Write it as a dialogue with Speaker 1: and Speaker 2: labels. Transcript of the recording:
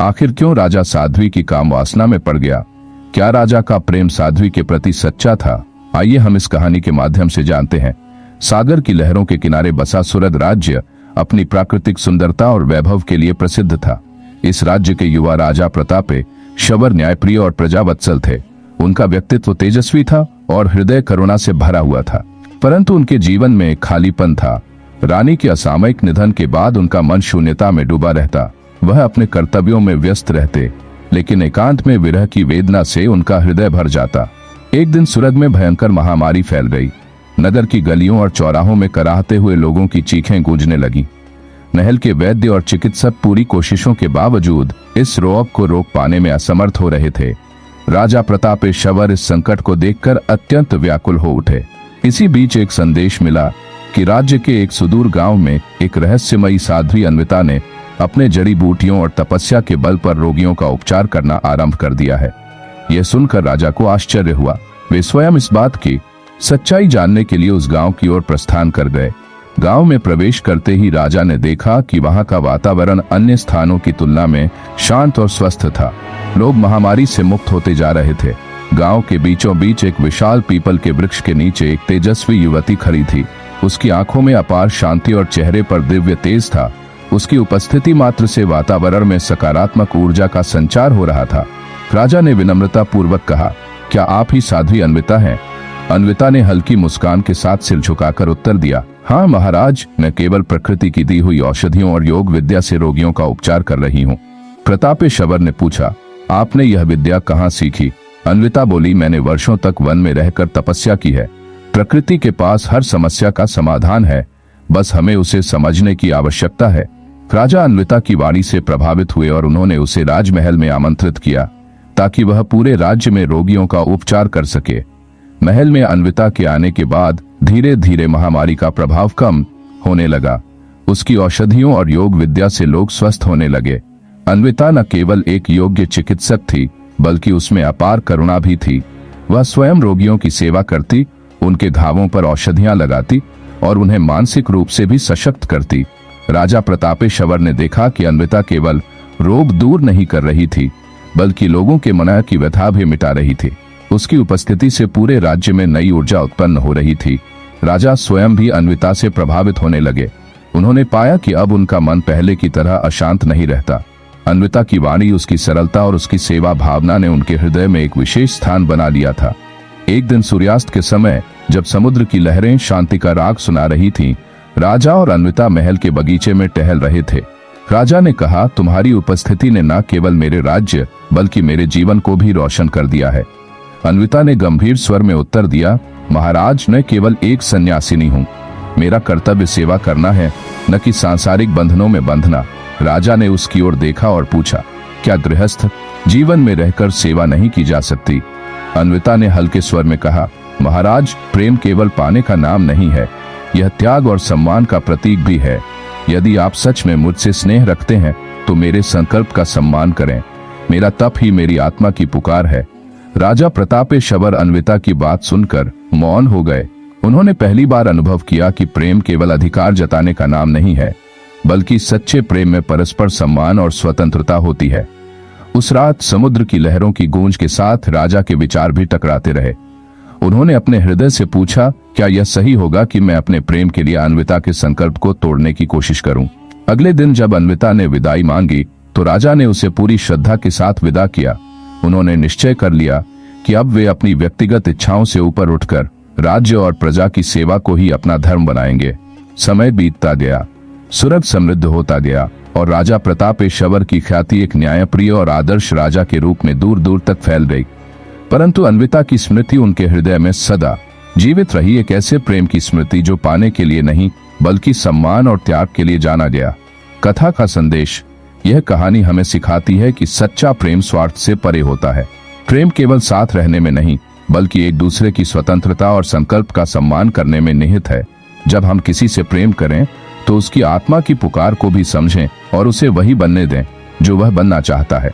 Speaker 1: आखिर क्यों राजा साध्वी की काम वासना में पड़ गया? क्या राजा का प्रेम साध्वी के प्रति सच्चा था? आइए हम इस कहानी के माध्यम से जानते हैं। सागर की लहरों के किनारे बसा सुरद राज्य अपनी प्राकृतिक सुंदरता और वैभव के लिए प्रसिद्ध था। इस राज्य के युवा राजा प्रतापे शबर न्यायप्रिय और प्रजावत्सल थे। उनका व्यक्तित्व तेजस्वी था और हृदय करुणा से भरा हुआ था, परंतु उनके जीवन में खालीपन था। रानी के असामयिक निधन के बाद उनका मन शून्यता में डूबा रहता। वह अपने कर्तव्यों में व्यस्त रहते, लेकिन एकांत में विरह की वेदना से उनका हृदय भर जाता। एक दिन सूरत में भयंकर महामारी फैल गई। नगर की गलियों और चौराहों में कराहते हुए लोगों की चीखें गूंजने लगी। महल के वैद्य और चिकित्सक पूरी कोशिशों के बावजूद इस रोग को रोक पाने में असमर्थ हो रहे थे। राजा प्रतापे शबर इस संकट को देखकर अत्यंत व्याकुल हो उठे। इसी बीच एक संदेश मिला कि राज्य के एक सुदूर गांव में एक रहस्यमयी साध्वी अन्विता ने अपने जड़ी बूटियों और तपस्या के बल पर रोगियों का उपचार करना आरंभ कर दिया है। यह सुनकर राजा को आश्चर्य हुआ। वे स्वयं इस बात की सच्चाई जानने के लिए उस गांव की ओर प्रस्थान कर गए। गांव में प्रवेश करते ही राजा ने देखा कि वहां का वातावरण अन्य स्थानों की तुलना में शांत और स्वस्थ था। लोग महामारी से मुक्त होते जा रहे थे। गांव के बीचों बीच एक विशाल पीपल के वृक्ष के नीचे एक तेजस्वी युवती खड़ी थी। उसकी आंखों में अपार शांति और चेहरे पर दिव्य तेज था। उसकी उपस्थिति मात्र से वातावरण में सकारात्मक ऊर्जा का संचार हो रहा था। राजा ने विनम्रता पूर्वक कहा, क्या आप ही साध्वी अन्विता हैं? अन्विता ने हल्की मुस्कान के साथ सिर झुकाकर उत्तर दिया, हाँ महाराज, मैं केवल प्रकृति की दी हुई औषधियों और योग विद्या से रोगियों का उपचार कर रही हूँ। प्रतापे शबर ने पूछा, आपने यह विद्या कहाँ सीखी? अन्विता बोली, मैंने वर्षों तक वन में रहकर तपस्या की है। प्रकृति के पास हर समस्या का समाधान है, बस हमें उसे समझने की आवश्यकता है। राजा अन्विता की वाणी से प्रभावित हुए और उन्होंने उसे राजमहल में आमंत्रित किया ताकि वह पूरे राज्य में रोगियों का उपचार कर सके। महल में अन्विता के आने के बाद धीरे धीरे महामारी का प्रभाव कम होने लगा। उसकी औषधियों और योग विद्या से लोग स्वस्थ होने लगे। अन्विता न केवल एक योग्य चिकित्सक थी, बल्कि उसमें अपार करुणा भी थी। वह स्वयं रोगियों की सेवा करती, उनके घावों पर औषधियां लगाती और उन्हें मानसिक रूप से भी सशक्त करती। राजा प्रतापे शबर ने देखा कि अन्विता केवल रोग दूर नहीं कर रही थी, बल्कि लोगों के मन की व्यथा भी मिटा रही थी। उसकी उपस्थिति से पूरे राज्य में नई ऊर्जा उत्पन्न हो रही थी। राजा स्वयं भी अन्विता से प्रभावित होने लगे। उन्होंने पाया कि अब उनका मन पहले की तरह अशांत नहीं रहता। अन्विता की वाणी, उसकी सरलता और उसकी सेवा भावना ने उनके हृदय में एक विशेष स्थान बना लिया था। एक दिन सूर्यास्त के समय जब समुद्र की लहरें शांति का राग सुना रही थीं, राजा और अन्विता महल के बगीचे में टहल रहे थे। राजा ने कहा, तुम्हारी उपस्थिति ने न केवल मेरे राज्य बल्कि मेरे जीवन को भी रोशन कर दिया है। अन्विता ने गंभीर स्वर में उत्तर दिया, महाराज, मैं केवल एक सन्यासिनी हूँ। मेरा कर्तव्य सेवा करना है, न कि सांसारिक बंधनों में बंधना। राजा ने उसकी ओर देखा और पूछा, क्या गृहस्थ जीवन में रहकर सेवा नहीं की जा सकती? अन्विता ने हल्के स्वर में कहा, महाराज, प्रेम केवल पाने का नाम नहीं है, यह त्याग और सम्मान का प्रतीक भी है। यदि आप सच में मुझसे स्नेह रखते हैं तो मेरे संकल्प का सम्मान करें। मेरा तप ही मेरी आत्मा की पुकार है। राजा प्रतापे शबर अन्विता की बात सुनकर मौन हो गए। उन्होंने पहली बार अनुभव किया कि प्रेम केवल अधिकार जताने का नाम नहीं है, बल्कि सच्चे प्रेम में परस्पर सम्मान और स्वतंत्रता होती है। उस रात समुद्र की लहरों की गूंज के साथ राजा के विचार भी टकराते रहे। उन्होंने अपने हृदय से पूछा, क्या यह सही होगा कि मैं अपने प्रेम के लिए अन्विता के संकल्प को तोड़ने की कोशिश करूं? अगले दिन जब अन्विता ने विदाई मांगी तो राजा ने उसे पूरी श्रद्धा के साथ विदा किया। उन्होंने निश्चय कर लिया कि अब वे अपनी व्यक्तिगत इच्छाओं से ऊपर उठकर राज्य और प्रजा की सेवा को ही अपना धर्म बनाएंगे। समय बीतता गया, सूरत समृद्ध होता गया और राजा प्रतापे शबर की ख्याति एक न्यायप्रिय और आदर्श राजा के रूप में दूर दूर तक फैल गई। परंतु अन्विता की स्मृति उनके हृदय में सदा जीवित रही, एक ऐसे प्रेम की स्मृति जो पाने के लिए नहीं बल्कि सम्मान और त्याग के लिए जाना गया। कथा का संदेश, यह कहानी हमें सिखाती है कि सच्चा प्रेम स्वार्थ से परे होता है। प्रेम केवल साथ रहने में नहीं बल्कि एक दूसरे की स्वतंत्रता और संकल्प का सम्मान करने में निहित है। जब हम किसी से प्रेम करें तो उसकी आत्मा की पुकार को भी समझें और उसे वही बनने दें जो वह बनना चाहता है।